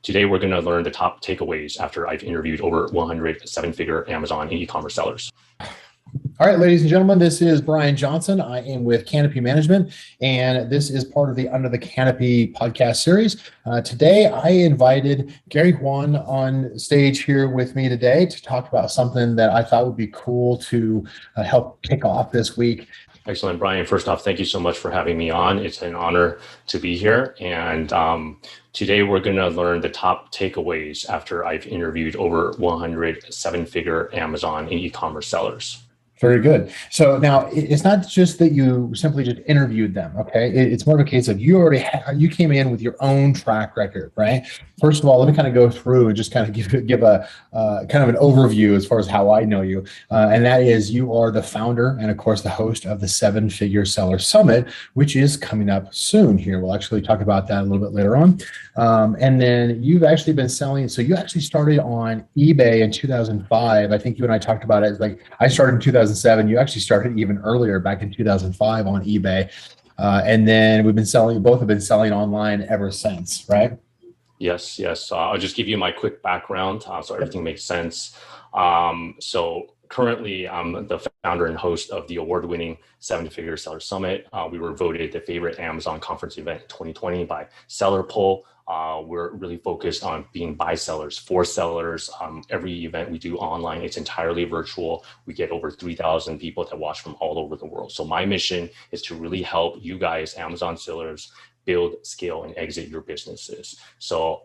Today, we're going to learn the top takeaways after I've interviewed over 100 seven-figure Amazon and e-commerce sellers. All right, ladies and gentlemen, this is Brian Johnson. I am with Canopy Management, and this is part of the Under the Canopy podcast series. Today, I invited Gary Juan on stage here with me today to talk about something that I thought would be cool to help kick off this week. Excellent, Brian. First off, thank you so much for having me on. It's an honor to be here. And today we're going to learn the top takeaways after I've interviewed over 100 seven-figure Amazon and e-commerce sellers. Very good. So now it's not just that you simply just interviewed them, okay? It's more of a case of you came in with your own track record, right? First of all, let me kind of go through and just kind of give a kind of an overview as far as how I know you. And that is you are the founder and of course the host of the Seven Figure Seller Summit, which is coming up soon here. We'll actually talk about that a little bit later on. And then you've actually been selling. So you actually started on eBay in 2005. I think you and I talked about it. Like I started in 2007. You actually started even earlier back in 2005 on eBay. And then both have been selling online ever since, right? Yes. I'll just give you my quick background so everything makes sense. So currently, I'm the founder and host of the award-winning Seven Figure Seller Summit. We were voted the favorite Amazon conference event 2020 by Seller Poll. We're really focused on being by sellers, for sellers. Every event we do online, it's entirely virtual. We get over 3,000 people that watch from all over the world. So my mission is to really help you guys, Amazon sellers, build, scale, and exit your businesses. So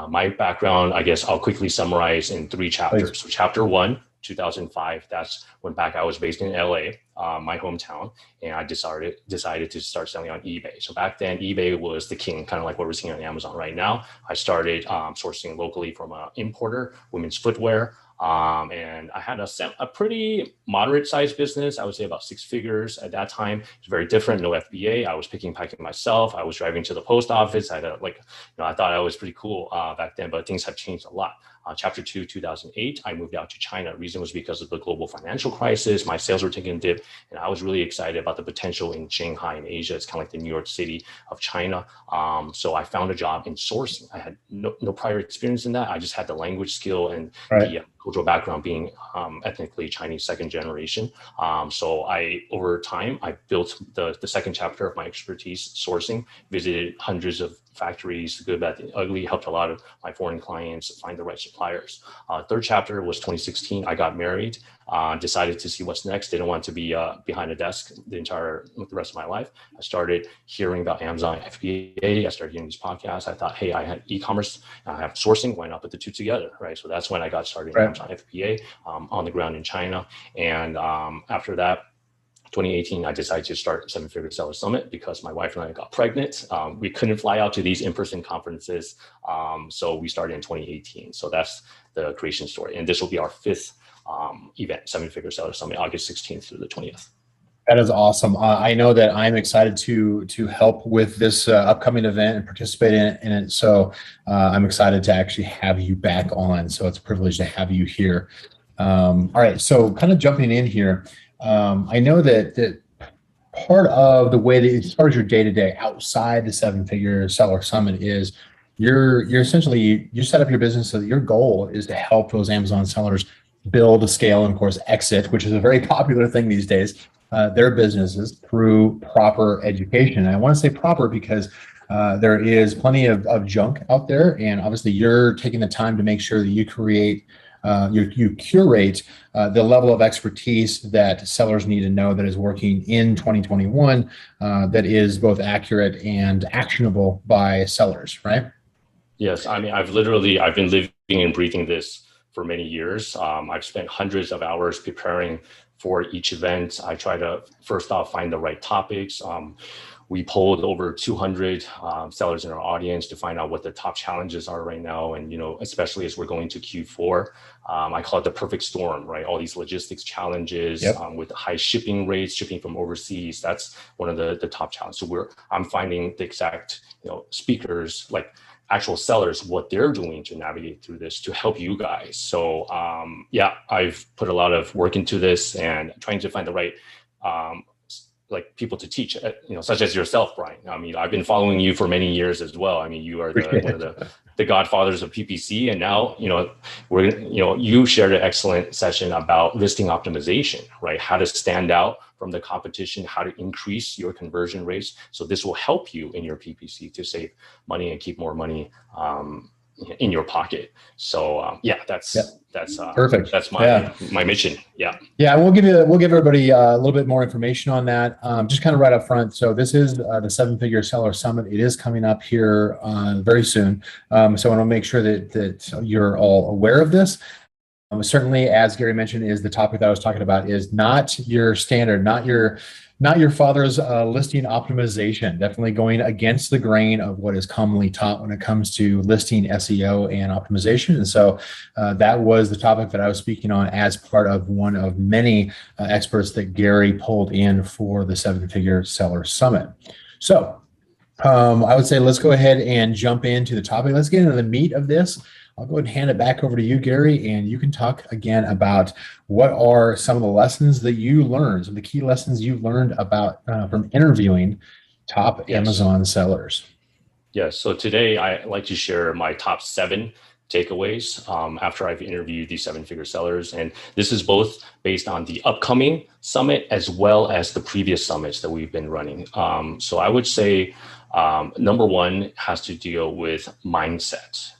my background, I guess I'll quickly summarize in 3 chapters. Please. So chapter 1, 2005, that's when back I was based in LA, my hometown, and I decided to start selling on eBay. So back then, eBay was the king, kind of like what we're seeing on Amazon right now. I started sourcing locally from an importer, women's footwear, and I had a pretty moderate sized business. I would say about 6 figures at that time. It's very different, no FBA. I was picking, packing myself. I was driving to the post office. I had I thought I was pretty cool back then, but things have changed a lot. Chapter 2, 2008, I moved out to China. Reason was because of the global financial crisis. My sales were taking a dip, and I was really excited about the potential in Shanghai in Asia. It's kind of like the New York City of China. So I found a job in sourcing. I had no prior experience in that. I just had the language skill and the cultural background being ethnically Chinese second generation. So over time, I built the second chapter of my expertise, sourcing, visited hundreds of factories, the good, bad, the ugly, helped a lot of my foreign clients find the right suppliers. Third chapter was 2016. I got married, decided to see what's next. Didn't want to be behind a desk the rest of my life. I started hearing about Amazon FBA. I started hearing these podcasts. I thought, hey, I had e-commerce, I have sourcing. Why not put the two together, right? So that's when I got started in Amazon FBA on the ground in China. And after that, 2018, I decided to start Seven Figure Seller Summit because my wife and I got pregnant. We couldn't fly out to these in-person conferences. So we started in 2018. So that's the creation story. And this will be our 5th event, Seven Figure Seller Summit, August 16th through the 20th. That is awesome. I know that I'm excited to help with this upcoming event and participate in it. So I'm excited to actually have you back on. So it's a privilege to have you here. All right. So kind of jumping in here. I know that part of the way that it starts your day-to-day outside the Seven Figure Seller Summit is you're essentially, you set up your business so that your goal is to help those Amazon sellers build, scale, and of course exit, which is a very popular thing these days, their businesses through proper education. And I want to say proper because there is plenty of junk out there, and obviously you're taking the time to make sure that you curate you curate the level of expertise that sellers need to know that is working in 2021 that is both accurate and actionable by sellers, right? Yes, I mean, I've been living and breathing this for many years. I've spent hundreds of hours preparing for each event. I try to first off find the right topics. We polled over 200 sellers in our audience to find out what their top challenges are right now. And, especially as we're going to Q4, I call it the perfect storm, right? All these logistics challenges with high shipping rates, shipping from overseas. That's one of the top challenges. So I'm finding the exact, speakers, like actual sellers, what they're doing to navigate through this to help you guys. So I've put a lot of work into this and trying to find the right like people to teach, such as yourself, Brian. I mean, I've been following you for many years as well. I mean, you are one of the godfathers of PPC, and now, you shared an excellent session about listing optimization, right? How to stand out from the competition, how to increase your conversion rates. So this will help you in your PPC to save money and keep more money in your pocket. So that's perfect. That's my mission. Yeah. Yeah. We'll give everybody a little bit more information on that. Just kind of right up front. So this is the Seven-Figure Seller Summit. It is coming up here very soon. So I want to make sure that you're all aware of this. Certainly, as Gary mentioned, is the topic that I was talking about is not your standard, not your father's listing optimization. Definitely going against the grain of what is commonly taught when it comes to listing SEO and optimization. And so that was the topic that I was speaking on as part of one of many experts that Gary pulled in for the Seven-Figure Seller Summit. So I would say let's go ahead and jump into the topic. Let's get into the meat of this. I'll go ahead and hand it back over to you, Gary, and you can talk again about what are some of the lessons that you learned, some of the key lessons you've learned about from interviewing top Amazon sellers. Yes. So today I like to share my top 7 takeaways after I've interviewed these 7-figure sellers. And this is both based on the upcoming summit as well as the previous summits that we've been running. So I would say number 1 has to deal with mindset,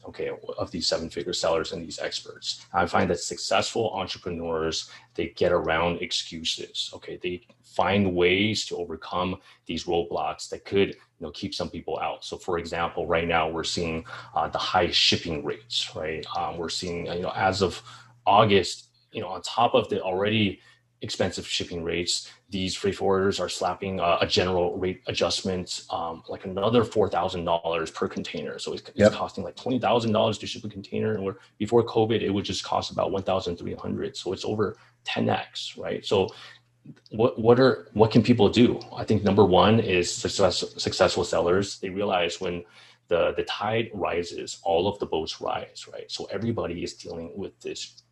of these 7-figure sellers and these experts. I find that successful entrepreneurs, they get around excuses. They find ways to overcome these roadblocks that could keep some people out. So for example, right now we're seeing the high shipping rates, right? We're seeing, as of August, on top of the already expensive shipping rates, these freight forwarders are slapping a general rate adjustment, like another $4,000 per container. So it's costing like $20,000 to ship a container. And before COVID, it would just cost about $1,300. So it's over 10x, right? So what can people do? I think number 1 is successful sellers. They realize when the tide rises, all of the boats rise, right? So everybody is dealing with this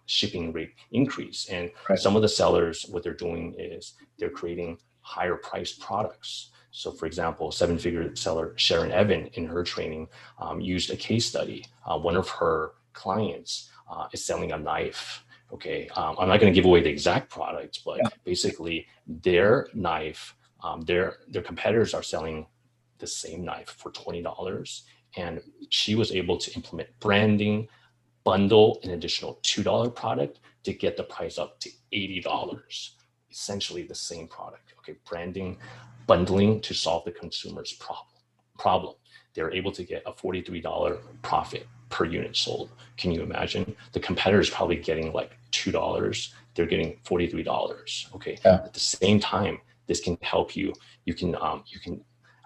shipping rate increase. And some of the sellers, what they're doing is they're creating higher priced products. So for example, 7-figure seller Sharon Evan in her training used a case study. One of her clients is selling a knife. I'm not going to give away the exact product, but basically their knife, their competitors are selling the same knife for $20. And she was able to implement branding, bundle an additional $2 product to get the price up to $80. Essentially the same product. Branding, bundling to solve the consumer's problem. They're able to get a $43 profit per unit sold. Can you imagine? The competitor is probably getting like $2. They're getting $43. At the same time, this can help you. You can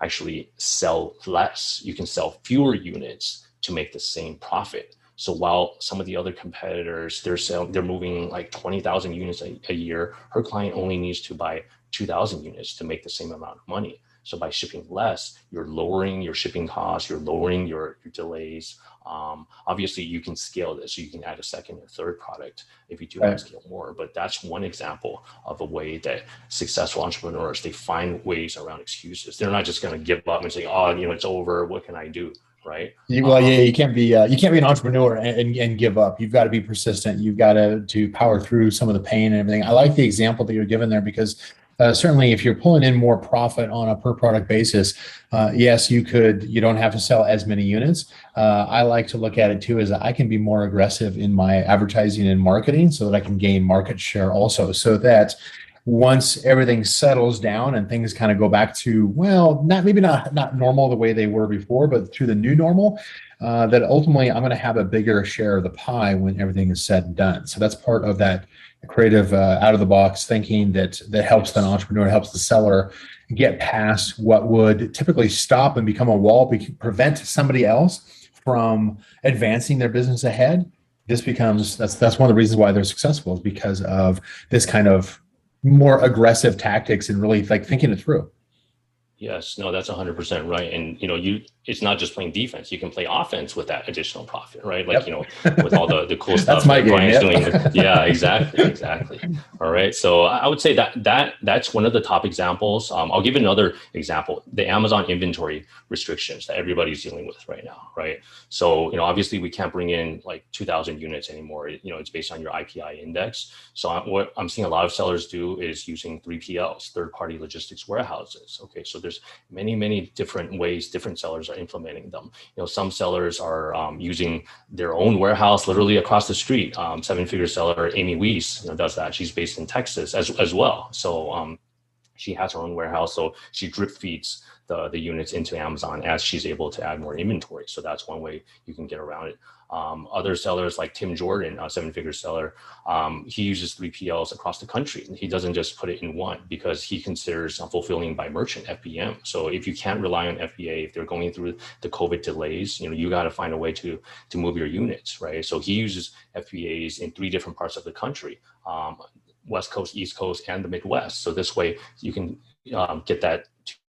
actually sell less. You can sell fewer units to make the same profit. So while some of the other competitors, they're moving like 20,000 units a year, her client only needs to buy 2,000 units to make the same amount of money. So by shipping less, you're lowering your shipping costs, you're lowering your delays. Obviously, you can scale this, so you can add a second or third product if you do want to scale more. But that's one example of a way that successful entrepreneurs, they find ways around excuses. They're not just going to give up and say, "Oh, it's over. What can I do?" Right? You can't be an entrepreneur and give up. You've got to be persistent. You've got to power through some of the pain and everything. I like the example that you're given there because certainly if you're pulling in more profit on a per product basis, yes, you don't have to sell as many units. I like to look at it too as I can be more aggressive in my advertising and marketing so that I can gain market share also, so that once everything settles down and things kind of go back to, well, not normal the way they were before, but to the new normal, that ultimately I'm going to have a bigger share of the pie when everything is said and done. So that's part of that creative out of the box thinking that helps the entrepreneur, helps the seller get past what would typically stop and become a wall, prevent somebody else from advancing their business ahead. That's one of the reasons why they're successful, is because of this kind of more aggressive tactics and really like thinking it through. Yes, no, that's 100% right. And it's not just playing defense. You can play offense with that additional profit, right? Like, Yep. with all the cool That's stuff my that game. Brian's doing. Yep. Yeah, exactly, exactly. All right. So I would say that's one of the top examples. I'll give another example: the Amazon inventory restrictions that everybody's dealing with right now, right? So obviously we can't bring in like 2,000 units anymore. It's based on your IPI index. So what I'm seeing a lot of sellers do is using 3PLs, third-party logistics warehouses. Okay, so there's many different ways different sellers are implementing them. Some sellers are using their own warehouse literally across the street. Seven-figure seller Amy Weiss does that. She's based in Texas as well. So she has her own warehouse, so she drip feeds the units into Amazon as she's able to add more inventory. So that's one way you can get around it. Other sellers like Tim Jordan, a seven-figure seller, he uses 3PLs across the country. He doesn't just put it in one because he considers fulfilling by merchant, FBM. So if you can't rely on FBA, if they're going through the COVID delays, you got to find a way to move your units, right? So he uses FBAs in 3 different parts of the country. West Coast, East Coast, and the Midwest. So this way you can get that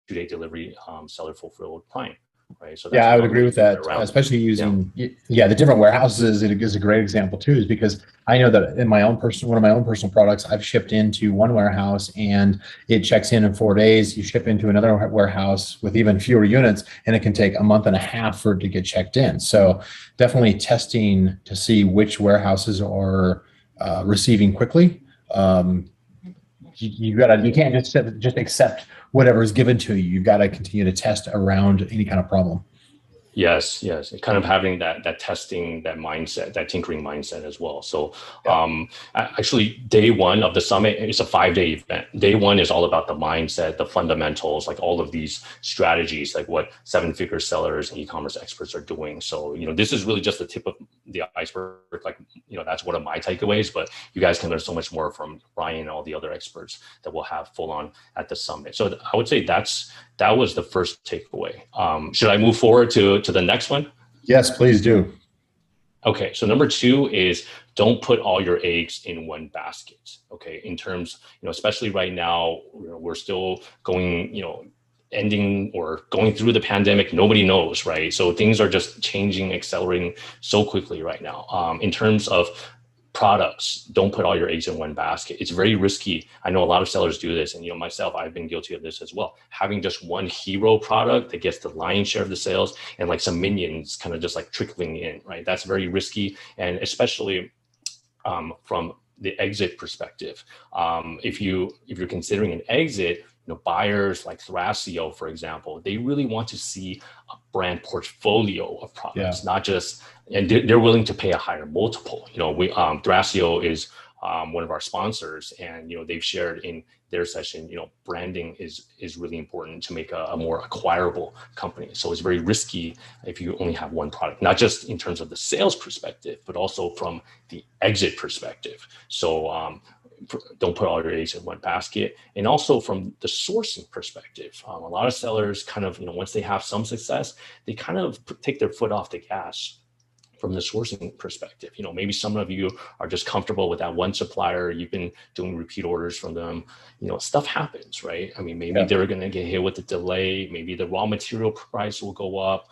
2-day delivery seller fulfilled Prime, right? So that's Yeah, I would agree with that, especially using the different warehouses is a great example too, is because I know that in one of my own personal products, I've shipped into one warehouse and it checks in 4 days. You ship into another warehouse with even fewer units, and it can take a month and a half for it to get checked in. So definitely testing to see which warehouses are receiving quickly. You can't just accept whatever is given to you. You've got to continue to test around any kind of problem. Yes. Kind of having that testing, that mindset, that tinkering mindset as well. So actually day one of the summit is a 5-day event. Day one is all about the mindset, the fundamentals, like all of these strategies, like what 7-figure sellers and e-commerce experts are doing. So, this is really just the tip of the iceberg. Like, that's one of my takeaways, but you guys can learn so much more from Brian and all the other experts that we'll have full on at the summit. So I would say that was the first takeaway. Should I move forward to the next one? Yes, please do. Okay, so number 2 is don't put all your eggs in one basket. Okay, in terms, especially right now, we're still going, ending or going through the pandemic. Nobody knows, right? So things are just changing, accelerating so quickly right now. In terms of products, don't put all your eggs in one basket. It's very risky. I know a lot of sellers do this, and myself, I've been guilty of this as well. Having just one hero product that gets the lion's share of the sales and like some minions kind of just like trickling in, right? That's very risky, and especially from the exit perspective. If you're considering an exit, buyers like Thrasio, for example, they really want to see a brand portfolio of products, not just, and they're willing to pay a higher multiple. Thrasio is one of our sponsors, and they've shared in their session, branding is really important to make a more acquirable company. So it's very risky if you only have one product, not just in terms of the sales perspective, but also from the exit perspective. So don't put all your eggs in one basket. And also from the sourcing perspective, a lot of sellers kind of, once they have some success, they kind of take their foot off the gas from the sourcing perspective. Maybe some of you are just comfortable with that one supplier. You've been doing repeat orders from them. Stuff happens, right? I mean, maybe they're going to get hit with the delay. Maybe the raw material price will go up.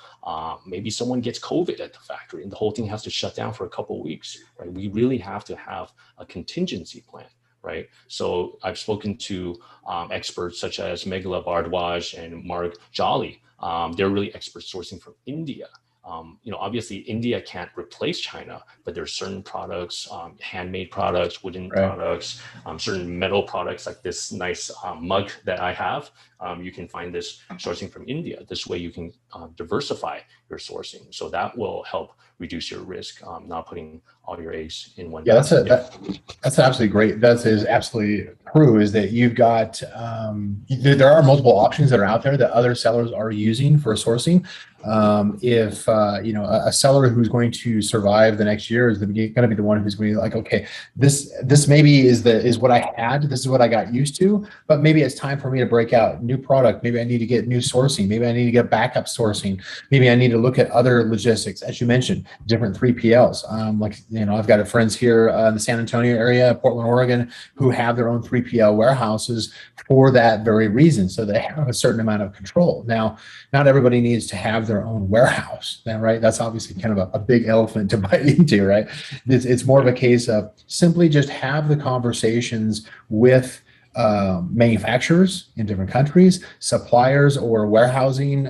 Maybe someone gets COVID at the factory and the whole thing has to shut down for a couple of weeks, right? We really have to have a contingency plan. Right. So I've spoken to experts such as Meghala Bhardwaj and Mark Jolly. They're really expert sourcing from India. Obviously India can't replace China, but there's certain products, handmade products, wooden products, certain metal products like this nice mug that I have. You can find this sourcing from India. This way you can diversify your sourcing. So that will help reduce your risk, not putting all your eggs in one basket. That's absolutely great. That is absolutely true, is that you've got, there are multiple options that are out there that other sellers are using for sourcing. If a seller who's going to survive the next year is going to be the one who's going to be like, okay, this maybe is what I had, this is what I got used to, but maybe it's time for me to break out new product. Maybe I need to get new sourcing. Maybe I need to get backup sourcing. Maybe I need to look at other logistics, as you mentioned, different 3PLs. I've got friends here in the San Antonio area, Portland, Oregon, who have their own 3PL warehouses for that very reason. So they have a certain amount of control. Now, not everybody needs to have their own warehouse, right? That's obviously kind of a big elephant to bite into, right? It's more of a case of simply just have the conversations with manufacturers in different countries, suppliers or warehousing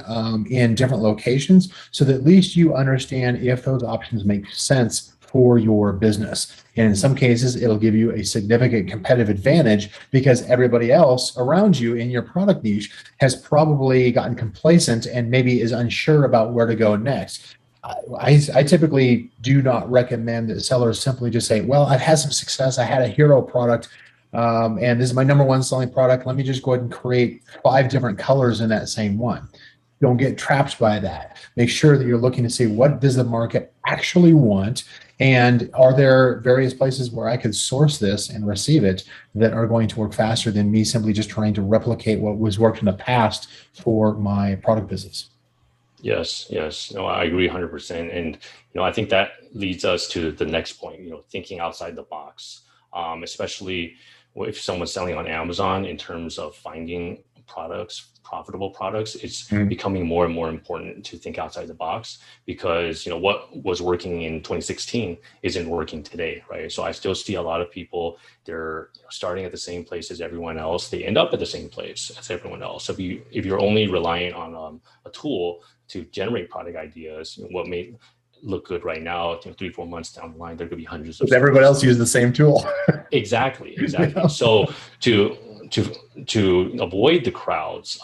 in different locations, so that at least you understand if those options make sense for your business. And in some cases, it'll give you a significant competitive advantage because everybody else around you in your product niche has probably gotten complacent and maybe is unsure about where to go next. I typically do not recommend that sellers simply just say, well, I've had some success. I had a hero product and this is my number one selling product. Let me just go ahead and create 5 different colors in that same one. Don't get trapped by that. Make sure that you're looking to see what does the market actually want, and are there various places where I could source this and receive it that are going to work faster than me simply just trying to replicate what was worked in the past for my product business. Yes. No, I agree 100%. And, I think that leads us to the next point, thinking outside the box, especially if someone's selling on Amazon in terms of finding profitable products, it's becoming more and more important to think outside the box because, what was working in 2016 isn't working today, right? So I still see a lot of people, they're starting at the same place as everyone else. They end up at the same place as everyone else. So if you're only relying on a tool to generate product ideas, what may look good right now, 3-4 months down the line, there could be hundreds of. Everybody else use the same tool. Exactly. So to avoid the crowds,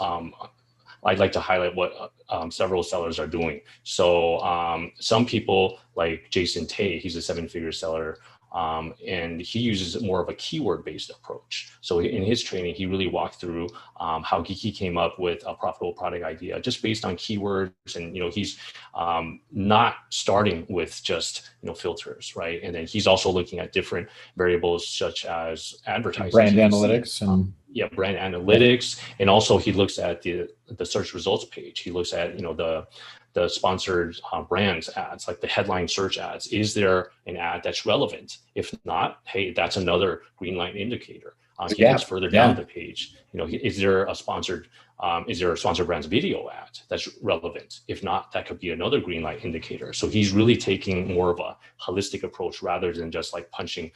I'd like to highlight what several sellers are doing. So some people like Jason Tay, he's a 7-figure seller, and he uses more of a keyword-based approach. So in his training, he really walked through how he came up with a profitable product idea just based on keywords. And he's not starting with just filters, right? And then he's also looking at different variables such as advertising, brand analytics, and brand analytics, and also he looks at the search results page. He looks at the sponsored brands ads, like the headline search ads. Is there an ad that's relevant? If not, hey, that's another green light indicator. He gets further down the page. Is there a sponsored brands video ad that's relevant? If not, that could be another green light indicator. So he's really taking more of a holistic approach rather than just like punching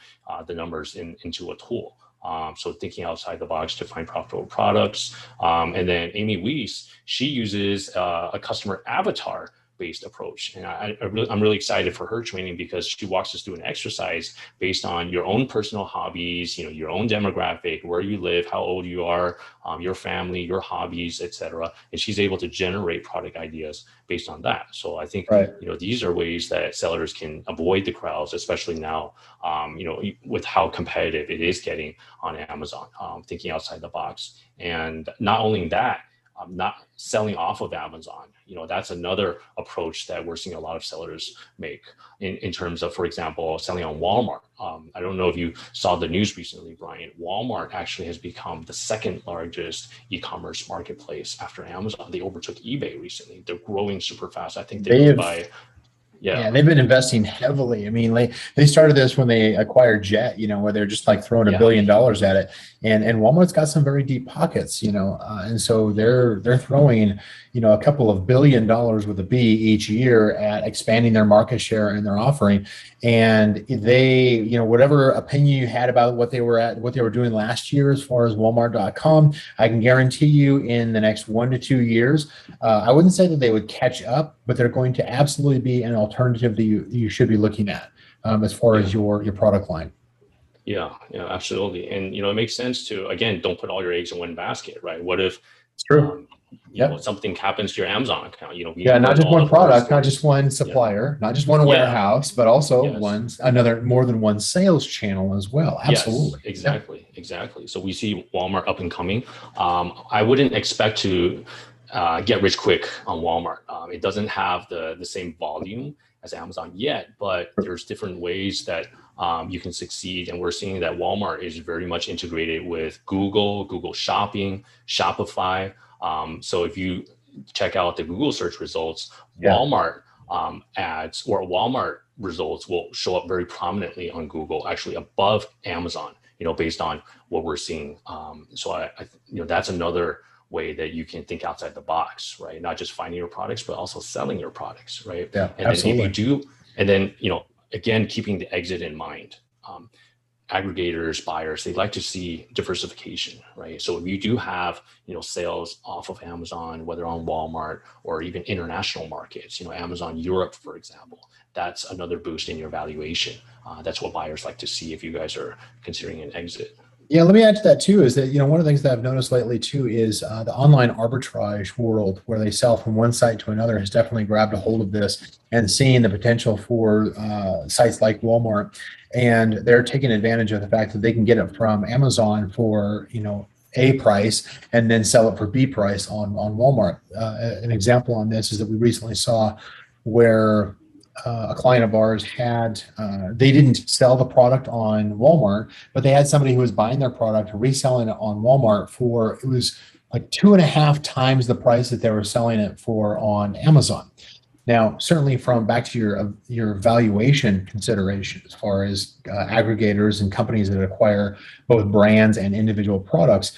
the numbers into a tool. So thinking outside the box to find profitable products. And then Amy Weiss, she uses a customer avatar based approach. And I'm really excited for her training because she walks us through an exercise based on your own personal hobbies, your own demographic, where you live, how old you are, your family, your hobbies, etc. And she's able to generate product ideas based on that. So I think, these are ways that sellers can avoid the crowds, especially now, with how competitive it is getting on Amazon, thinking outside the box. And not only that, not selling off of Amazon. That's another approach that we're seeing a lot of sellers make in terms of, for example, selling on Walmart. I don't know if you saw the news recently, Brian. Walmart actually has become the 2nd largest e-commerce marketplace after Amazon. They overtook eBay recently. They're growing super fast. I think they've been investing heavily. I mean, they started this when they acquired Jet, where they're just like throwing $1 billion at it. And Walmart's got some very deep pockets, and so they're throwing, a couple of $1 billion with a B each year at expanding their market share and their offering. And they, whatever opinion you had about what they were doing last year as far as Walmart.com, I can guarantee you in the next 1 to 2 years, I wouldn't say that they would catch up, but they're going to absolutely be an alternative that you should be looking at as far as your product line. Yeah, absolutely. And, it makes sense to, again, don't put all your eggs in one basket, right? What if it's true. Something happens to your Amazon account, not just one product, not just one supplier, not just one warehouse, but also more than one sales channel as well. Absolutely. Yes, exactly. So we see Walmart up and coming. I wouldn't expect to get rich quick on Walmart. It doesn't have the same volume as Amazon yet, but there's different ways that you can succeed. And we're seeing that Walmart is very much integrated with Google Shopping, Shopify. So if you check out the Google search results, Walmart ads or Walmart results will show up very prominently on Google, actually above Amazon, based on what we're seeing. So I that's another way that you can think outside the box, right? Not just finding your products, but also selling your products, right? Yeah, and absolutely. then if you do, and then, again, keeping the exit in mind. Aggregators, buyers, they like to see diversification, right? So if you do have, sales off of Amazon, whether on Walmart or even international markets, Amazon Europe, for example, that's another boost in your valuation. That's what buyers like to see if you guys are considering an exit. Yeah, let me add to that too, is that, one of the things that I've noticed lately too is the online arbitrage world where they sell from one site to another has definitely grabbed a hold of this and seeing the potential for sites like Walmart. And they're taking advantage of the fact that they can get it from Amazon for, A price and then sell it for B price on Walmart. An example on this is that we recently saw where a client of ours had, they didn't sell the product on Walmart, but they had somebody who was buying their product, reselling it on Walmart for, it was like 2.5 times the price that they were selling it for on Amazon. Now, certainly from back to your valuation consideration, as far as aggregators and companies that acquire both brands and individual products,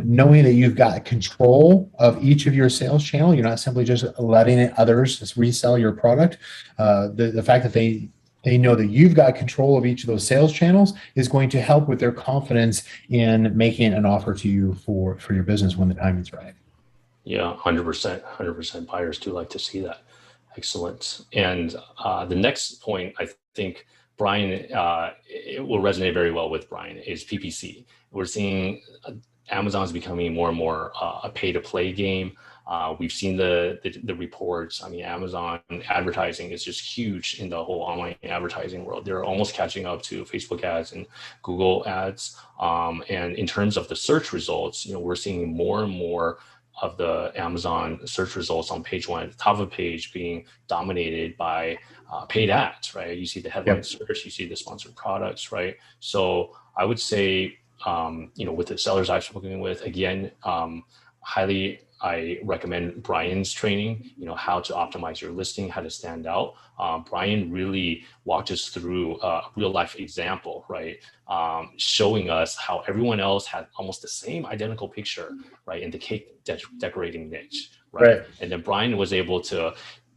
knowing that you've got control of each of your sales channel, you're not simply just letting others just resell your product. The fact that they know that you've got control of each of those sales channels is going to help with their confidence in making an offer to you for your business when the time is right. Yeah, 100%. Buyers do like to see that. Excellent. And the next point, I think, Brian, it will resonate very well with Brian, is PPC. We're seeing Amazon's becoming more and more a pay-to-play game. We've seen the reports. I mean, Amazon advertising is just huge in the whole online advertising world. They're almost catching up to Facebook ads and Google ads. And in terms of the search results, we're seeing more and more of the Amazon search results on page one at the top of the page being dominated by paid ads, right? You see the headline search, you see the sponsored products, right? So I would say, with the sellers I've spoken with, again, I recommend Brian's training, how to optimize your listing, how to stand out. Brian really walked us through a real life example, right? Showing us how everyone else had almost the same identical picture, right? In the cake decorating niche, right? And then Brian was able to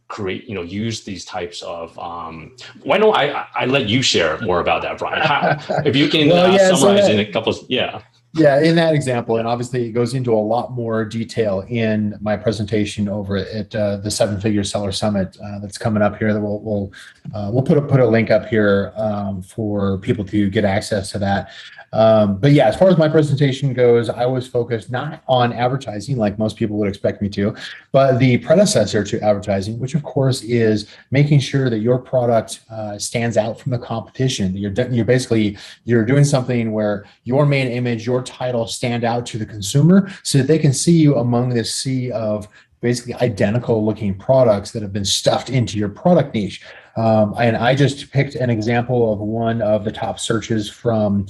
create, use these types of, why don't I let you share more about that, Brian? If you can summarize in a couple of, Yeah, in that example, and obviously it goes into a lot more detail in my presentation over at the 7-Figure Seller Summit that's coming up here. That we'll put a link up here for people to get access to that. But yeah, as far as my presentation goes, I was focused not on advertising like most people would expect me to, but the predecessor to advertising, which of course is making sure that your product stands out from the competition. You're doing something where your main image, your title stand out to the consumer so that they can see you among this sea of basically identical looking products that have been stuffed into your product niche. And I just picked an example of one of the top searches from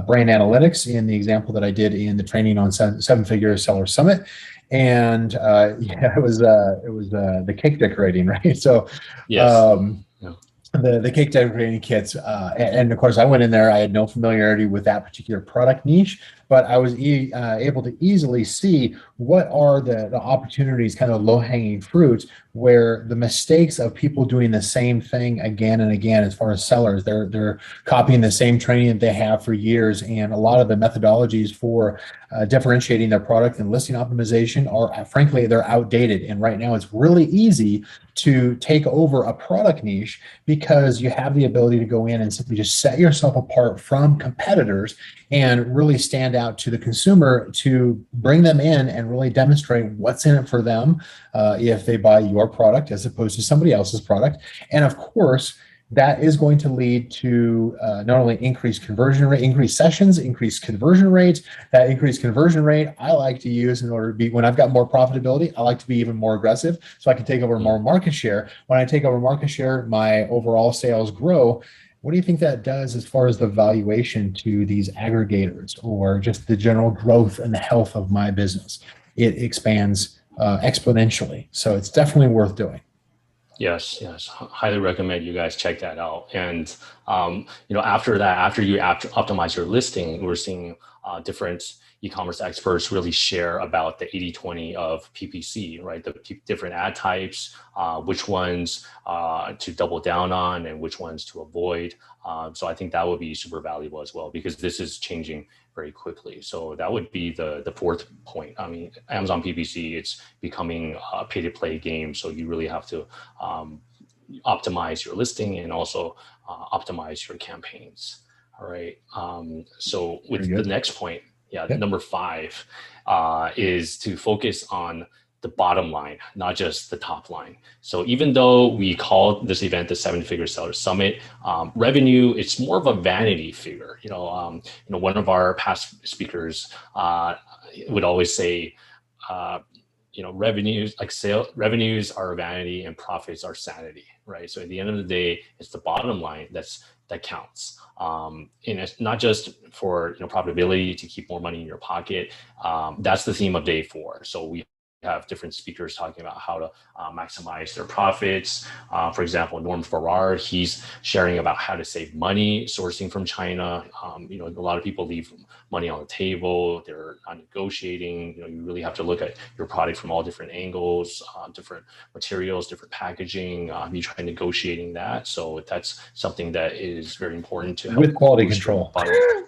brand analytics in the example that I did in the training on 7-Figure Seller Summit. And it was the cake decorating, right? So the cake decorating kits. And of course I went in there, I had no familiarity with that particular product niche, but I was able to easily see what are the opportunities, kind of low-hanging fruits, where the mistakes of people doing the same thing again and again, as far as sellers, they're copying the same training that they have for years. And a lot of the methodologies for differentiating their product and listing optimization are, frankly, they're outdated. And right now it's really easy to take over a product niche because you have the ability to go in and simply just set yourself apart from competitors and really stand out to the consumer to bring them in and really demonstrate what's in it for them if they buy your product as opposed to somebody else's product. And of course, that is going to lead to not only increased conversion rate, increased sessions, increased conversion rates. That increased conversion rate I like to use in order to be, when I've got more profitability, I like to be even more aggressive so I can take over more market share. When I take over market share, my overall sales grow. What do you think that does as far as the valuation to these aggregators or just the general growth and the health of my business? It expands exponentially. So it's definitely worth doing. Yes, yes. Highly recommend you guys check that out. And after that, after you optimize your listing, we're seeing different e-commerce experts really share about the 80-20 of PPC, right? The different ad types, which ones to double down on and which ones to avoid. So I think that would be super valuable as well, because this is changing very quickly. So that would be the fourth point. I mean, Amazon PPC, it's becoming a pay to play game. So you really have to optimize your listing and also optimize your campaigns. All right. So with the next point, number 5 is to focus on the bottom line, not just the top line. So even though we call this event the 7-Figure Seller Summit, revenue, it's more of a vanity figure. One of our past speakers would always say, revenues revenues are vanity and profits are sanity, right? So at the end of the day, it's the bottom line that counts. And it's not just for profitability to keep more money in your pocket. That's the theme of day 4. So we have different speakers talking about how to maximize their profits. For example, Norm Farrar, he's sharing about how to save money sourcing from China. A lot of people leave money on the table. They're not negotiating. You really have to look at your product from all different angles, different materials, different packaging. You try negotiating that. So that's something that is very important to help with quality control.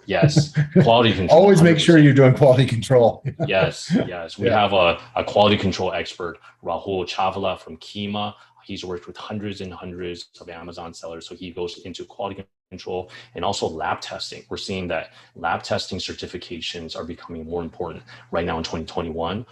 Yes, quality control. Always 100%. Make sure you're doing quality control. Yes. We have a quality control expert, Rahul Chavala from Kima. He's worked with hundreds and hundreds of Amazon sellers. So he goes into quality control and also lab testing. We're seeing that lab testing certifications are becoming more important right now in 2021.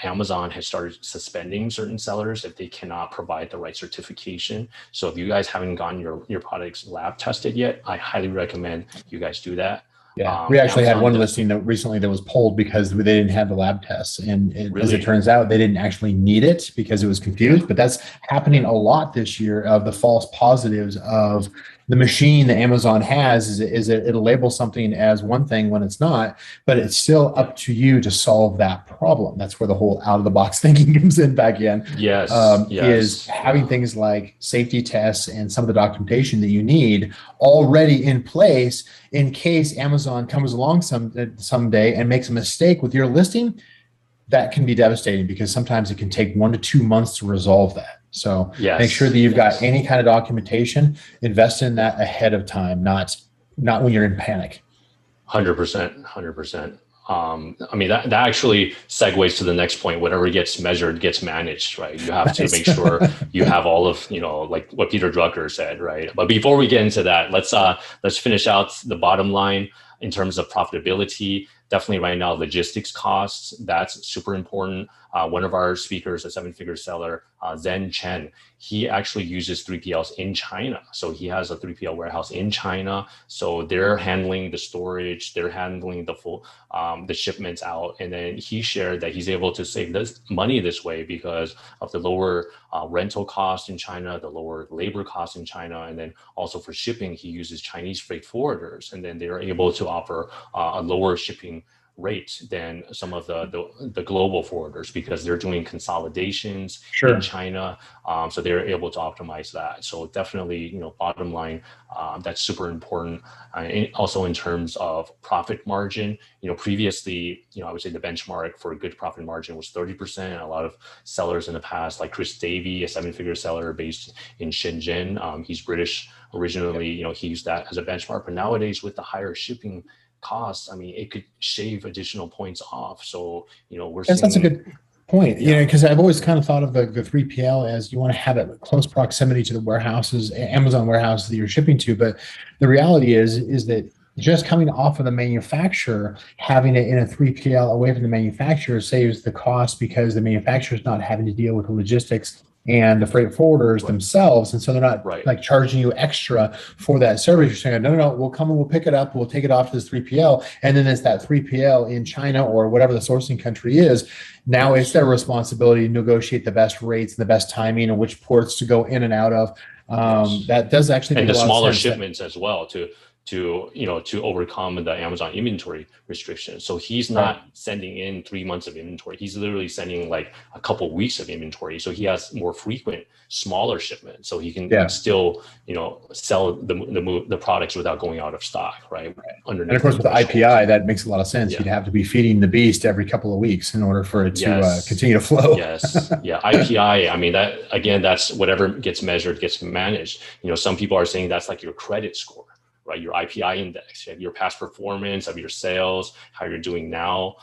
Amazon has started suspending certain sellers if they cannot provide the right certification. So if you guys haven't gotten your products lab tested yet, I highly recommend you guys do that. Yeah, we actually had one listing that recently that was pulled because they didn't have the lab tests, and as it turns out, they didn't actually need it because it was confused. But that's happening a lot this year, of the false positives of the machine that Amazon has. Is it'll label something as one thing when it's not, but it's still up to you to solve that problem. That's where the whole out of the box thinking comes in back in. Yes. Is having things like safety tests and some of the documentation that you need already in place in case Amazon comes along someday and makes a mistake with your listing. That can be devastating, because sometimes it can take 1 to 2 months to resolve that. So make sure that you've got any kind of documentation. Invest in that ahead of time, not when you're in panic. 100%. That actually segues to the next point. Whatever gets measured gets managed, right? You have to make sure you have all of, like what Peter Drucker said, right? But before we get into that, let's finish out the bottom line in terms of profitability. Definitely right now, logistics costs, that's super important. One of our speakers, a 7-figure seller, Zen Chen, he actually uses 3PLs in China. So he has a 3PL warehouse in China. So they're handling the storage, they're handling the shipments out. And then he shared that he's able to save this money this way because of the lower rental cost in China, the lower labor cost in China. And then also for shipping, he uses Chinese freight forwarders. And then they're able to offer a lower shipping rate than some of the global forwarders, because they're doing consolidations in China. So they're able to optimize that. So definitely, bottom line, that's super important. Also in terms of profit margin, previously, I would say the benchmark for a good profit margin was 30%. A lot of sellers in the past, like Chris Davey, a 7-figure seller based in Shenzhen, he's British originally, he used that as a benchmark. But nowadays, with the higher shipping costs, it could shave additional points off. So, we're seeing... That's a good point, because I've always kind of thought of the 3PL as you want to have it close proximity to the warehouses, Amazon warehouses that you're shipping to. But the reality is that just coming off of the manufacturer, having it in a 3PL away from the manufacturer saves the cost, because the manufacturer is not having to deal with the logistics and the freight forwarders Right. themselves. And so they're not Right. like charging you extra for that service. You're saying, no, no, no, we'll come and we'll pick it up. We'll take it off to this 3PL. And then it's that 3PL in China or whatever the sourcing country is. Now it's their responsibility to negotiate the best rates and the best timing and which ports to go in and out of. Yes. That does actually And make the a lot of smaller sense. shipments as well to overcome the Amazon inventory restrictions. So he's Right. not sending in 3 months of inventory. He's literally sending like a couple weeks of inventory. So he has more frequent, smaller shipments. So he can Yeah. still, sell the products without going out of stock, right? And of course, with the IPI, that makes a lot of sense. Yeah. You'd have to be feeding the beast every couple of weeks in order for it to continue to flow. Yes. Yeah. IPI, I mean, that again, that's whatever gets measured, gets managed. Some people are saying that's like your credit score, right? Your IPI index, your past performance of your sales, how you're doing now.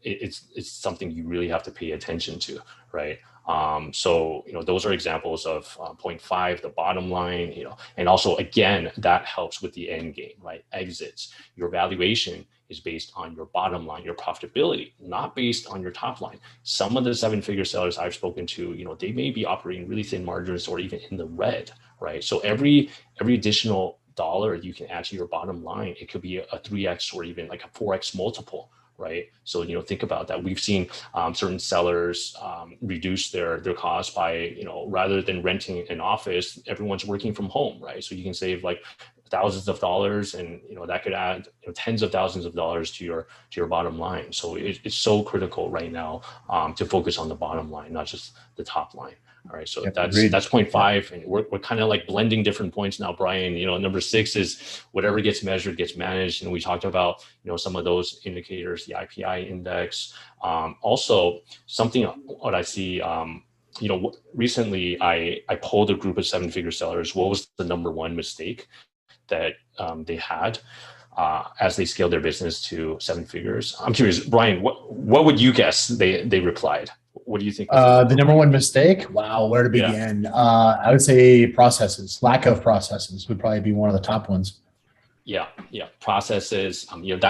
It's something you really have to pay attention to, right? So those are examples of point five, the bottom line, and also again, that helps with the end game, right? Exits. Your valuation is based on your bottom line, your profitability, not based on your top line. Some of the seven-figure sellers I've spoken to, they may be operating really thin margins or even in the red, right? So every additional dollar you can add to your bottom line, it could be a 3x or even like a 4x multiple, right? So think about that. We've seen certain sellers reduce their costs by rather than renting an office, everyone's working from home, right? So you can save like thousands of dollars, and that could add tens of thousands of dollars to your bottom line. So it's so critical right now to focus on the bottom line, not just the top line. All right, so that's point five, and we're kind of like blending different points now, Brian. Number six is whatever gets measured gets managed, and we talked about some of those indicators, the IPI index. Also, something what I see, recently I polled a group of seven-figure sellers. What was the number one mistake that they had as they scaled their business to seven figures? I'm curious, Brian, what would you guess they replied? What do you think? The number one mistake? Wow, where to begin? I would say processes. Lack of processes would probably be one of the top ones. Yeah. Processes.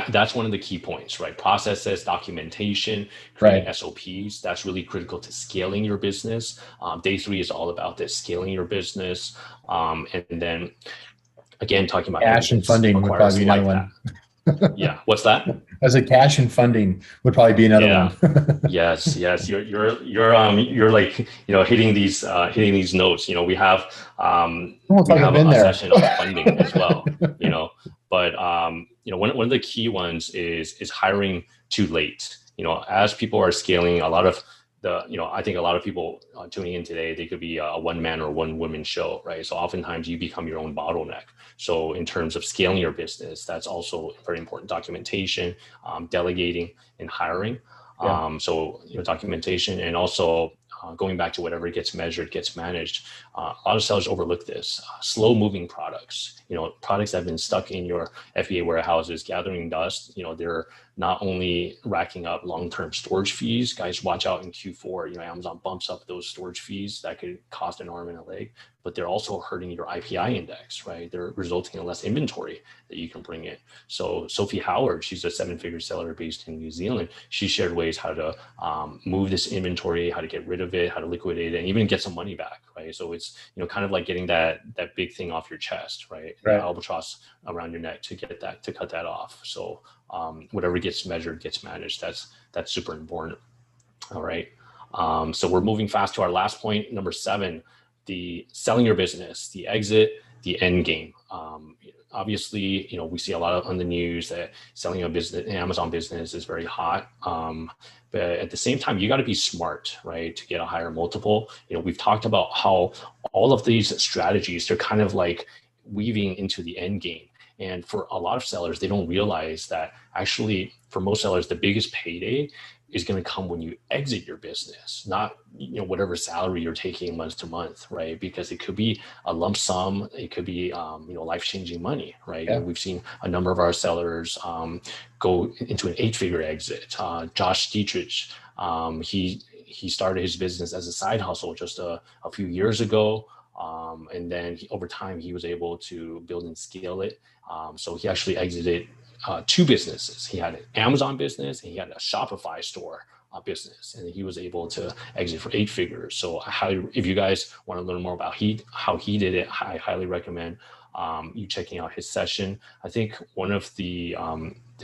That's one of the key points, right? Processes, documentation, creating SOPs. That's really critical to scaling your business. Day three is all about this, scaling your business, and then again talking about cash and funding would probably be another one. Yeah. What's that? As a cash and funding would probably be another one. Yes. You're like, hitting these notes. We have a session on funding as well, but one of the key ones is hiring too late. As people are scaling, a lot of I think a lot of people tuning in today, they could be a one man or one woman show, right? So oftentimes you become your own bottleneck. So in terms of scaling your business, that's also very important. Documentation, delegating, and hiring. So documentation, and also going back to whatever gets measured gets managed. A lot of sellers overlook this. Slow moving products, products that have been stuck in your FBA warehouses gathering dust. They're not only racking up long-term storage fees. Guys, watch out in Q4. Amazon bumps up those storage fees that could cost an arm and a leg, but they're also hurting your IPI index, right? They're resulting in less inventory that you can bring in. So Sophie Howard, she's a seven-figure seller based in New Zealand. She shared ways how to move this inventory, how to get rid of it, how to liquidate it, and even get some money back, right? So it's kind of like getting that big thing off your chest, right? The albatross around your neck to cut that off. So whatever gets measured gets managed. That's super important. All right. So we're moving fast to our last point, number 7, the selling your business, the exit, the end game. Obviously, we see a lot on the news that selling a business, an Amazon business, is very hot. But at the same time, you got to be smart, right, to get a higher multiple. We've talked about how all of these strategies, they're kind of like weaving into the end game. And for a lot of sellers, they don't realize that actually, for most sellers, the biggest payday is going to come when you exit your business, not whatever salary you're taking month to month, right? Because it could be a lump sum, it could be life-changing money, right? Yeah. We've seen a number of our sellers go into an 8-figure exit. Josh Dietrich, he started his business as a side hustle just a few years ago. And then over time, he was able to build and scale it. So he actually exited 2 businesses. He had an Amazon business and he had a Shopify store. business, and he was able to exit for 8 figures. So if you guys want to learn more about how he did it, I highly recommend you checking out his session. I think one of the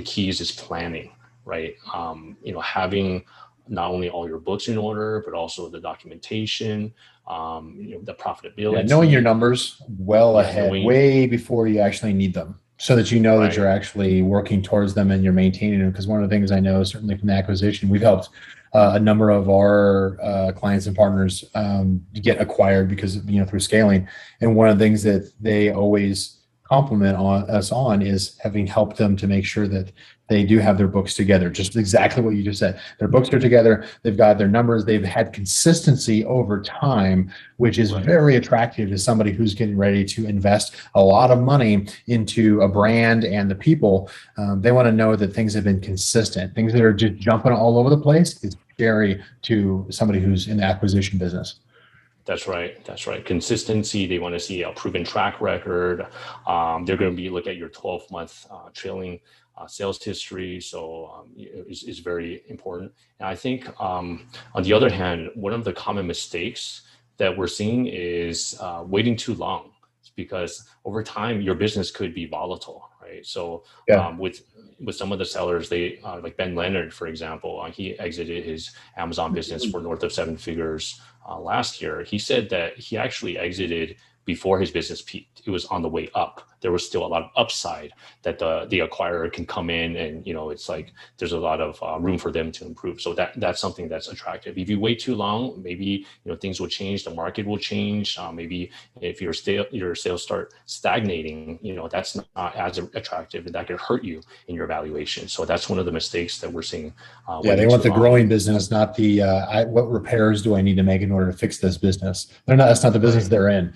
keys is planning, right? Having not only all your books in order, but also the documentation, the profitability. Yeah, knowing your numbers well ahead, way before you actually need them, so that you know that you're actually working towards them and you're maintaining them. Because one of the things I know, certainly from the acquisition, we've helped a number of our clients and partners get acquired because through scaling. And one of the things that they always compliment us on is having helped them to make sure that they do have their books together. Just exactly what you just said. Their books are together. They've got their numbers. They've had consistency over time, which is very attractive to somebody who's getting ready to invest a lot of money into a brand and the people. They want to know that things have been consistent. Things that are just jumping all over the place is scary to somebody who's in the acquisition business. That's right. Consistency. They want to see a proven track record. They're going to look at your 12-month trailing sales history. So is very important. And I think on the other hand, one of the common mistakes that we're seeing is waiting too long, because over time your business could be volatile, right? So with some of the sellers, they like Ben Leonard, for example, he exited his Amazon business for north of 7 figures last year. He said that he actually exited before his business peaked. It was on the way up. There was still a lot of upside that the acquirer can come in, and it's like there's a lot of room for them to improve. So that's something that's attractive. If you wait too long, maybe things will change, the market will change. Maybe if your sales start stagnating, that's not as attractive, and that could hurt you in your valuation. So that's one of the mistakes that we're seeing. They want the growing business, not the what repairs do I need to make in order to fix this business. That's not the business they're in.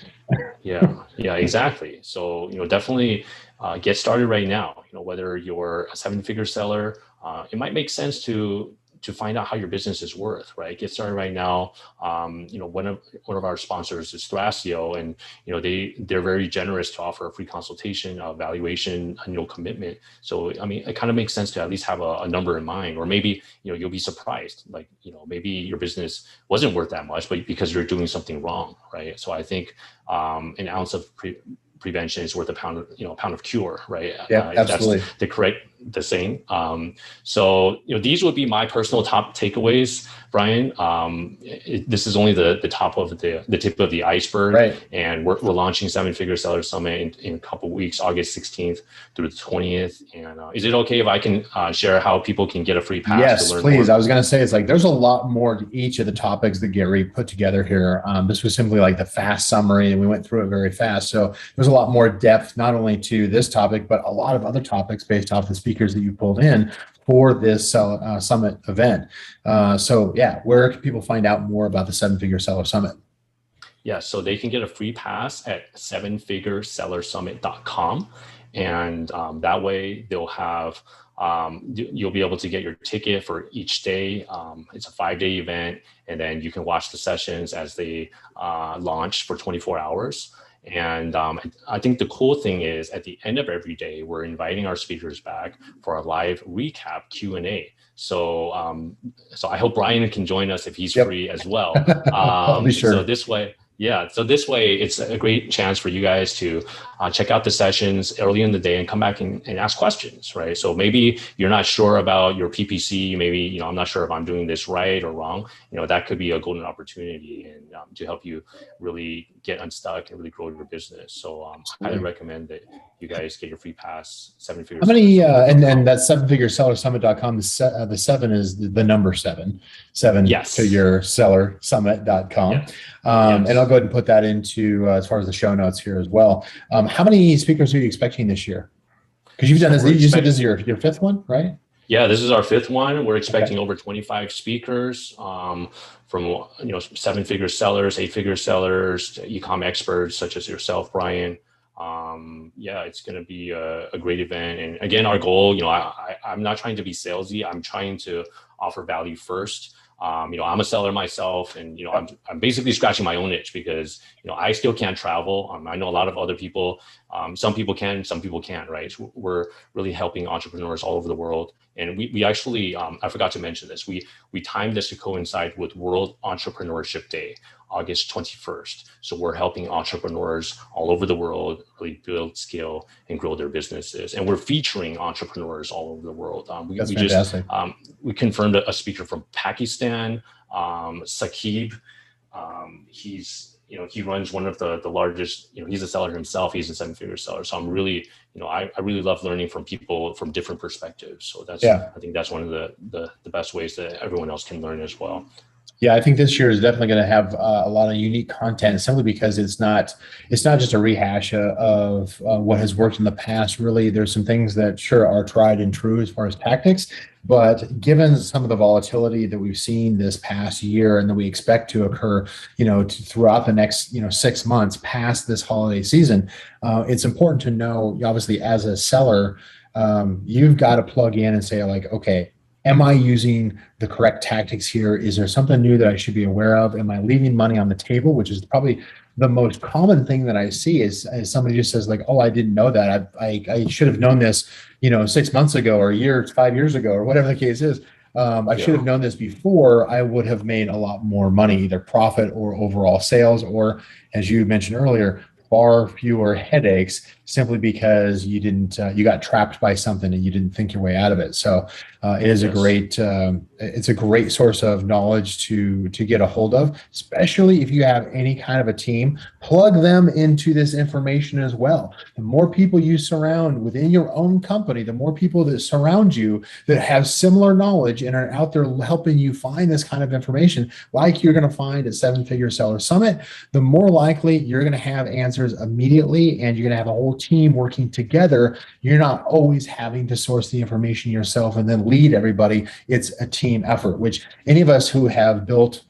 Yeah, exactly. So, definitely get started right now. Whether you're a 7-figure seller, it might make sense to find out how your business is worth, right? Get started right now. One of our sponsors is Thrasio, and they're very generous to offer a free consultation, valuation, a no commitment. So it kind of makes sense to at least have a number in mind, or maybe you'll be surprised. Like maybe your business wasn't worth that much, but because you're doing something wrong, right? So I think an ounce of prevention is worth a pound of cure, right? Yeah, absolutely. That's the correct saying. So these would be my personal top takeaways, Brian. This is only the top of the tip of the iceberg, right? And we're launching 7-Figure Seller Summit in a couple of weeks, August 16th through the 20th. And is it okay if I can share how people can get a free pass? Yes, please. More? I was going to say, it's like there's a lot more to each of the topics that Gary put together here. This was simply like the fast summary, and we went through it very fast. So there's a lot more depth, not only to this topic, but a lot of other topics based off the speakers that you pulled in for this summit event. Where can people find out more about the 7-Figure Seller Summit? Yeah, so they can get a free pass at 7figuresellersummit.com. And that way they'll have, you'll be able to get your ticket for each day. It's a 5-day event, and then you can watch the sessions as they launch for 24 hours. And I think the cool thing is, at the end of every day, we're inviting our speakers back for a live recap Q&A. So I hope Brian can join us if he's free as well. I'll be sure. So this way, it's a great chance for you guys to check out the sessions early in the day and come back and ask questions, right? So maybe you're not sure about your PPC. Maybe, I'm not sure if I'm doing this right or wrong. That could be a golden opportunity and to help you really get unstuck and really grow your business. So I highly recommend that you guys get your free pass, 7-Figure. How many, and that's 7figuresellersummit.com. The 7 is the number 7, figuresellersummit.com. Yes. And I'll go ahead and put that into as far as the show notes here as well. How many speakers are you expecting this year? Because you've done this, you said this is your 5th one, right? Yeah, this is our 5th one. We're expecting over 25 speakers from 7-figure sellers, 8-figure sellers, e-com experts such as yourself, Brian. It's going to be a great event. And again, our goal, I'm not trying to be salesy. I'm trying to offer value first. I'm a seller myself, and I'm basically scratching my own itch because I still can't travel. I know a lot of other people. Some people can, some people can't. Right? So we're really helping entrepreneurs all over the world, and we actually I forgot to mention this. We timed this to coincide with World Entrepreneurship Day, August 21st. So we're helping entrepreneurs all over the world really build, scale, and grow their businesses. And we're featuring entrepreneurs all over the world. That's fantastic. We confirmed a speaker from Pakistan, Saqib. He runs one of the largest, he's a seller himself. He's a seven-figure seller. So I'm really, I really love learning from people from different perspectives. So I think that's one of the best ways that everyone else can learn as well. Yeah, I think this year is definitely going to have a lot of unique content, simply because it's not just a rehash of what has worked in the past. Really, there's some things that sure are tried and true as far as tactics, but given some of the volatility that we've seen this past year and that we expect to occur, throughout the next 6 months past this holiday season, it's important to know, obviously, as a seller, you've got to plug in and say, like, okay, am I using the correct tactics here? Is there something new that I should be aware of? Am I leaving money on the table? Which is probably the most common thing that I see is somebody just says, like, oh, I didn't know that. I should have known this, 6 months ago or 5 years ago, or whatever the case is. I should have known this before. I would have made a lot more money, either profit or overall sales, or, as you mentioned earlier, far fewer headaches, simply because you got trapped by something and you didn't think your way out of it. So it is it's a great source of knowledge to get a hold of, especially if you have any kind of a team. Plug them into this information as well. The more people you surround within your own company, the more people that surround you that have similar knowledge and are out there helping you find this kind of information, like you're going to find at Seven Figure Seller Summit, the more likely you're going to have answers immediately, and you're going to have a whole team working together. You're not always having to source the information yourself and then lead everybody. It's a team effort, which any of us who have built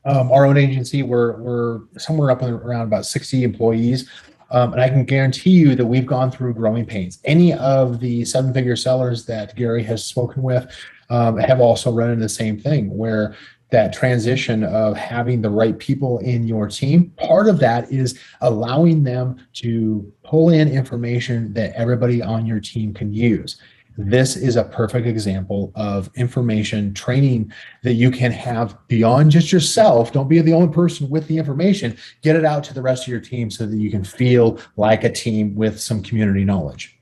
our own agency, we're somewhere up around about 60 employees. And I can guarantee you that we've gone through growing pains. Any of the seven-figure sellers that Gary has spoken with have also run into the same thing, where that transition of having the right people in your team, part of that is allowing them to pull in information that everybody on your team can use. This is a perfect example of information training that you can have beyond just yourself. Don't be the only person with the information. Get it out to the rest of your team so that you can feel like a team with some community knowledge.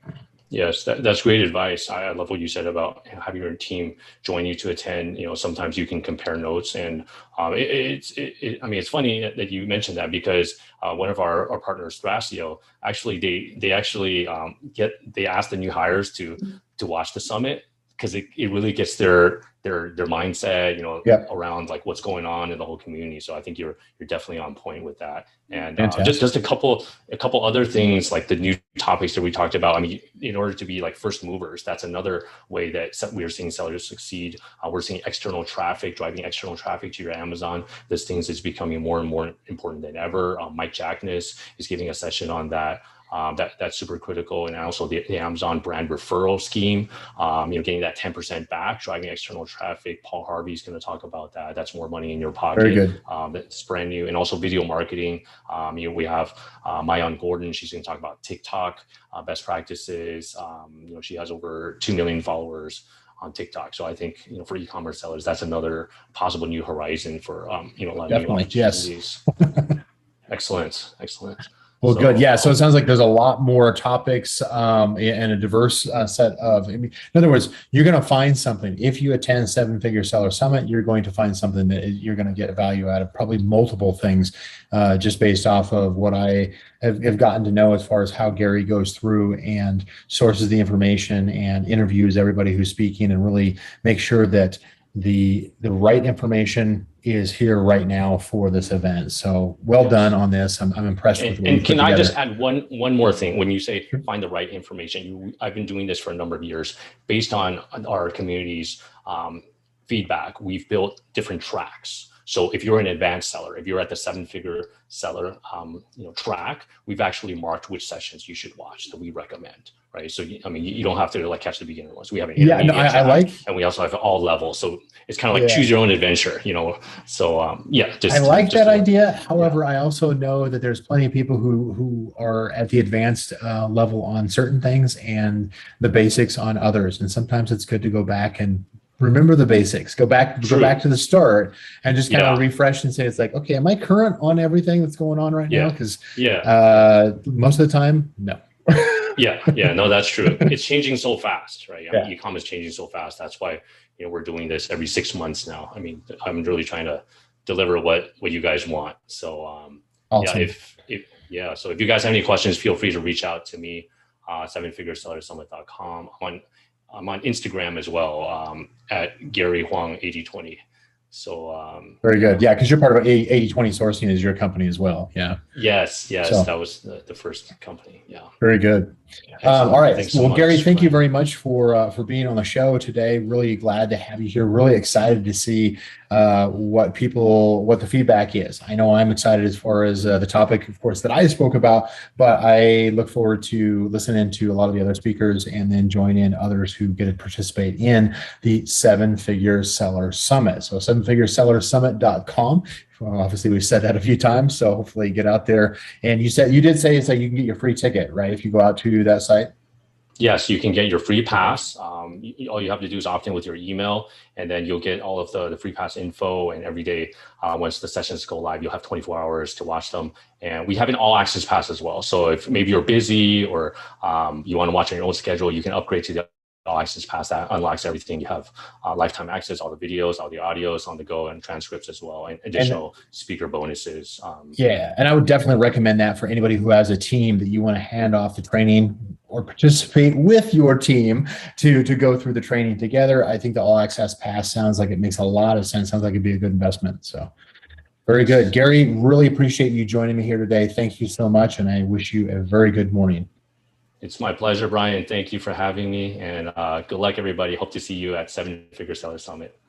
Yes, that's great advice. I love what you said about having your team join you to attend. Sometimes you can compare notes, and it's funny that you mentioned that, because one of our partners, Thrasio, actually they ask the new hires to watch the summit, because it really gets their mindset, around like what's going on in the whole community. So I think you're definitely on point with that. And just a couple other things, like the new topics that we talked about. I mean, in order to be like first movers, that's another way that we're seeing sellers succeed. We're seeing driving external traffic to your Amazon listings is becoming more and more important than ever. Mike Jackness is giving a session on that. That's super critical. And also the Amazon brand referral scheme, getting that 10% back, driving external traffic. Paul Harvey's going to talk about that. That's more money in your pocket. Very good. That's brand new. And also video marketing. We have Mayan Gordon. She's going to talk about TikTok best practices. She has over 2 million followers on TikTok. So I think, for e-commerce sellers, that's another possible new horizon for, a lot of new opportunities. Yes. Excellent. Well, good. Yeah. So it sounds like there's a lot more topics and a diverse set of, in other words, you're going to find something. If you attend Seven Figure Seller Summit, you're going to find something that you're going to get value out of, probably multiple things, just based off of what I have gotten to know as far as how Gary goes through and sources the information and interviews everybody who's speaking, and really make sure that the right information is here right now for this event. So well done on this. I'm impressed with what you put together. And can I just add one more thing? When you say find the right information, I've been doing this for a number of years. Based on our community's feedback, we've built different tracks. So if you're an advanced seller, if you're at the 7-figure seller, track, we've actually marked which sessions you should watch that we recommend, right? So, you don't have to like catch the beginner ones. We have an intermediate track, I like, and we also have all levels. So it's kind of like choose your own adventure, So I like that idea. However, I also know that there's plenty of people who are at the advanced level on certain things and the basics on others. And sometimes it's good to go back and remember the basics, go back to the start and just kind of refresh and say, it's like, okay, am I current on everything that's going on right now? Because most of the time, no. No, that's true. It's changing so fast, right? E-com is changing so fast. That's why, we're doing this every 6 months now. I'm really trying to deliver what you guys want. So, awesome. So if you guys have any questions, feel free to reach out to me, 7figuresellersummit.com. I'm on Instagram as well, at Gary Huang 8020. So very good. Yeah, because you're part of 80/20 sourcing is your company as well. Yeah. Yes. So, that was the first company. Yeah. Very good. All right. Well, Gary, thank you very much for being on the show today. Really glad to have you here. Really excited to see what the feedback is. I know I'm excited as far as the topic, of course, that I spoke about, but I look forward to listening to a lot of the other speakers and then join in others who get to participate in the 7-Figure Seller Summit. So 7figuresellersummit.com. Well, obviously, we've said that a few times, so hopefully get out there. And you did say it's like you can get your free ticket, right? If you go out to that site. Yes, you can get your free pass. All you have to do is opt in with your email, and then you'll get all of the free pass info. And every day, once the sessions go live, you'll have 24 hours to watch them. And we have an all access pass as well. So if maybe you're busy or you want to watch on your own schedule, you can upgrade to the all access pass that unlocks everything. You have lifetime access, all the videos, all the audios on the go, and transcripts as well, and additional speaker bonuses. And I would definitely recommend that for anybody who has a team that you want to hand off the training or participate with your team to go through the training together. I think the all access pass sounds like it makes a lot of sense. Sounds like it'd be a good investment. So very good. Gary, really appreciate you joining me here today. Thank you so much. And I wish you a very good morning. It's my pleasure, Brian. Thank you for having me, and good luck, everybody. Hope to see you at 7-Figure Seller Summit.